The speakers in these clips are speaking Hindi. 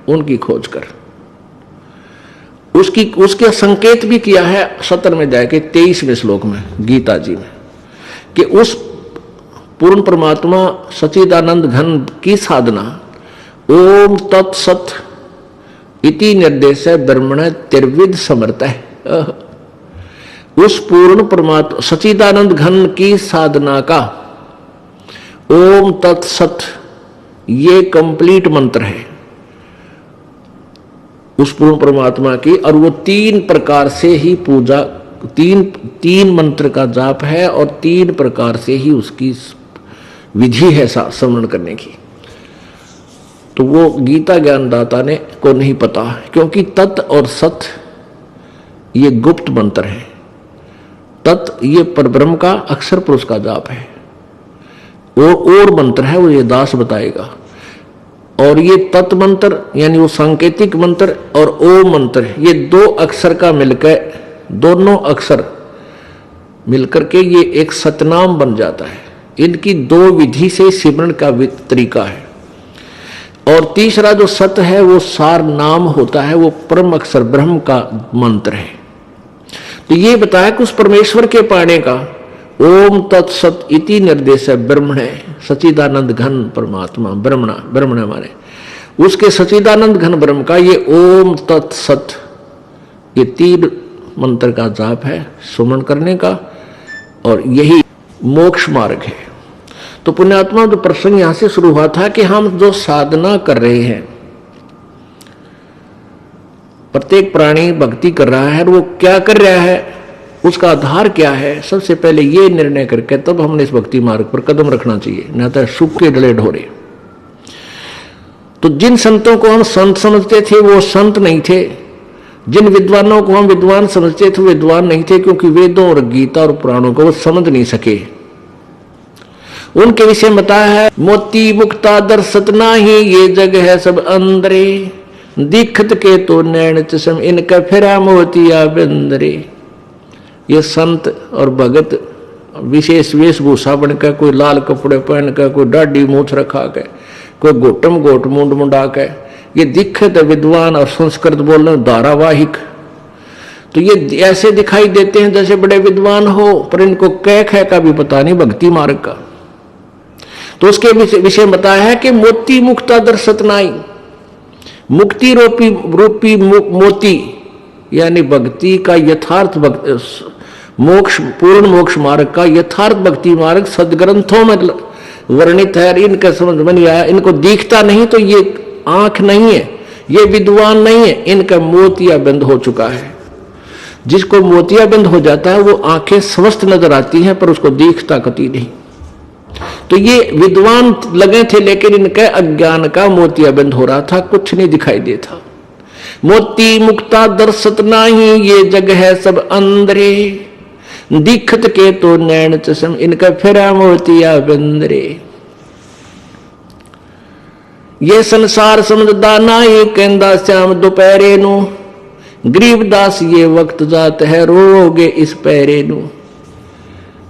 उनकी खोज कर। उसके संकेत भी किया है 17 में जाके 23वें श्लोक में गीता जी में कि उस पूर्ण परमात्मा सच्चिदानंद घन की साधना ओम तत्सत इति निर्देश ब्रह्मण त्रिविध समर्थ है। उस पूर्ण परमात्मा सच्चिदानंद घन की साधना का ओम तत्सत ये कंप्लीट मंत्र है उस पूर्ण परमात्मा की, और वो 3 प्रकार से ही पूजा, तीन मंत्र का जाप है और 3 प्रकार से ही उसकी विधि है श्रवण करने की। तो वो गीता ज्ञानदाता ने को नहीं पता, क्योंकि तत् और सत ये गुप्त मंत्र है। तत् ये परब्रह्म का अक्षर पुरुष का जाप है, और मंत्र है वो ये दास बताएगा। और ये तत् मंत्र यानी वो सांकेतिक मंत्र और ओम मंत्र, ये 2 अक्षर का मिलकर, दोनों अक्षर मिलकर के ये एक सतनाम बन जाता है। इनकी 2 विधि से सिमरन का तरीका है। और तीसरा जो सत है वो सार नाम होता है, वो परम अक्षर ब्रह्म का मंत्र है। तो ये बताया कि उस परमेश्वर के पाने का ओम तत्सत इति निर्देश ब्रह्मण है, सच्चिदानंद घन परमात्मा ब्रह्मण माने उसके सच्चिदानंद घन ब्रह्म का ये ओम तत्सत, ये 3 मंत्र का जाप है सुमन करने का, और यही मोक्ष मार्ग है। तो पुण्यात्मा जो प्रसंग यहां से शुरू हुआ था कि हम जो साधना कर रहे हैं, प्रत्येक प्राणी भक्ति कर रहा है, वो क्या कर रहा है, उसका आधार क्या है, सबसे पहले ये निर्णय करके तब हमने इस भक्ति मार्ग पर कदम रखना चाहिए, न तो सुख के डले ढोरे। तो जिन संतों को हम संत समझते थे वो संत नहीं थे, जिन विद्वानों को हम विद्वान समझते थे विद्वान नहीं थे, क्योंकि वेदों और गीता और पुराणों को वो समझ नहीं सके। उनके विषय में बताया है मोती मुक्ता दर्शत नाही, ये जग है सब अंदरे, दिखत के तो नैन चश्म इनका फिरा मोतिया बिंदरे। ये संत और भगत विशेष वेशभूषा बनकर, कोई लाल कपड़े पहनकर, कोई दाढ़ी मूछ रखा के, कोई गोटम गोट मुंड मुंडा के, ये दिखत विद्वान और संस्कृत बोलने धारावाहिक, तो ये ऐसे दिखाई देते हैं जैसे बड़े विद्वान हो, पर इनको कह का भी पता नहीं भक्ति मार्ग का। तो उसके विषय बताया है कि मोती मुक्ता दर्शत नाई, मुक्ति रूपी मोती यानी भक्ति का यथार्थ मोक्ष, पूर्ण मोक्ष मार्ग का यथार्थ भक्ति मार्ग सदग्रंथों में वर्णित है। इनका समझ में नहीं आया, इनको दिखता नहीं, तो ये आंख नहीं है, ये विद्वान नहीं है, इनका मोतियाबिंद हो चुका है। जिसको मोतियाबिंद हो जाता है वो आंखें स्वस्थ नजर आती हैं, पर उसको दिखता कति नहीं। तो ये विद्वान लगे थे, लेकिन इनके अज्ञान का मोतियाबिंद हो रहा था, कुछ नहीं दिखाई देता। मोती मुक्ता दर्शत नाही, ये जग है सब अंदरे, दिखत के तो नैन चश्म इनका फिरा मोतिया बिंदरे। ये संसार समझदा नाही, कहंदा श्याम दोपहरे नू, गरीबदास ये वक्त जात है रोगे इस पैरे नू।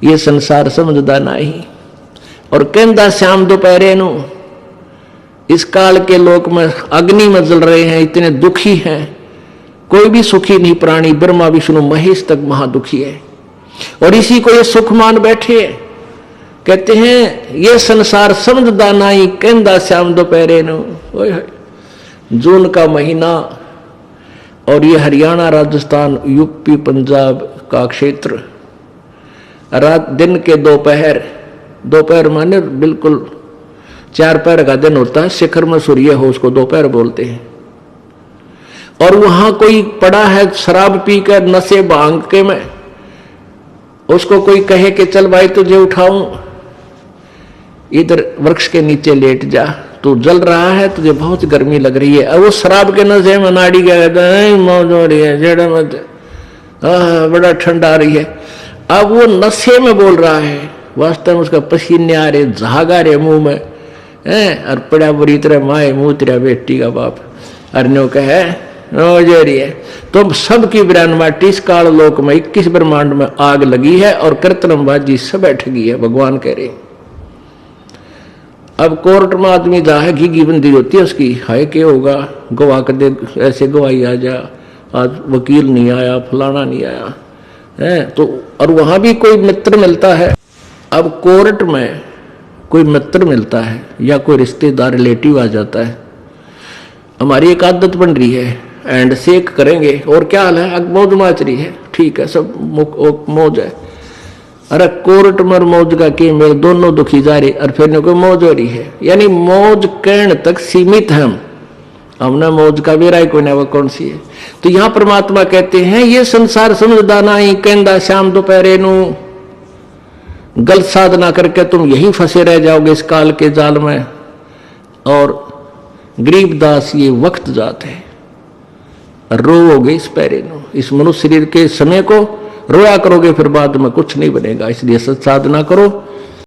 ये संसार समझदा नाही और कहंदा श्याम दोपहरे नू, इस काल के लोक में अग्नि में जल रहे हैं, इतने दुखी हैं, कोई भी सुखी नहीं प्राणी, ब्रह्मा विष्णु महेश तक महादुखी है, और इसी को ये सुख मान बैठे। कहते हैं ये संसार समझदा नाई, कहंदा श्याम दोपहरे नु। जून का महीना, और ये हरियाणा राजस्थान यूपी पंजाब का क्षेत्र, रात दिन के दोपहर माने बिल्कुल 4 पहर का दिन होता है, शिखर में सूर्य हो उसको दोपहर बोलते हैं। और वहां कोई पड़ा है शराब पीकर नशे भांग के में, उसको कोई कहे कि चल भाई तुझे उठाऊं, इधर वृक्ष के नीचे लेट जा, तू जल रहा है, तुझे बहुत गर्मी लग रही है। अब वो शराब के नशे में नाड़ी गया, मौज हो रही है, जेड़ा मत, बड़ा ठंडा आ रही है। अब वो नशे में बोल रहा है, वास्तव में उसका पसीने आ रहे, झाग आ रहे मुंह में, और पड़ा बुरी तरह माए मुंह तेरा बेटी का बाप अरण्यों का है रही है। तो सबकी बिरान माटी इस काल लोक में 21 ब्रह्मांड में आग लगी है, और कीर्तनबाजी सब बैठ गई है, भगवान कह रहे। अब कोर्ट में आदमी जा है, घी बंदी होती है उसकी, हाय क्या होगा, गवाह कर दे, ऐसे गवाही आ जा, आज वकील नहीं आया, फलाना नहीं आया है तो। और वहां भी कोई मित्र मिलता है। अब कोर्ट में कोई मित्र मिलता है या कोई रिश्तेदार रिलेटिव आ जाता है, हमारी एक आदत बन रही है, एंड शेक करेंगे, और क्या हाल है, अब मौज माच रही है, ठीक है, सब मौज है। अरे कोर्ट में मौज का के मेरे दोनों दुखी जा रहे, और फिर कोई मौज हो रही है, यानी मौज कहने तक सीमित है हमने मौज का भी राय कोई ना, वो कौन सी है। तो यहां परमात्मा कहते हैं ये संसार समझदा नहीं, कहंदा शाम दोपहरे नू, गलत साधना करके तुम यही फंसे रह जाओगे इस काल के जाल में। और गरीबदास ये वक्त जात है, रोओगे इस पैरे नू, इस मनुष्य शरीर के समय को रोया करोगे, फिर बाद में कुछ नहीं बनेगा। इसलिए सत साधना करो,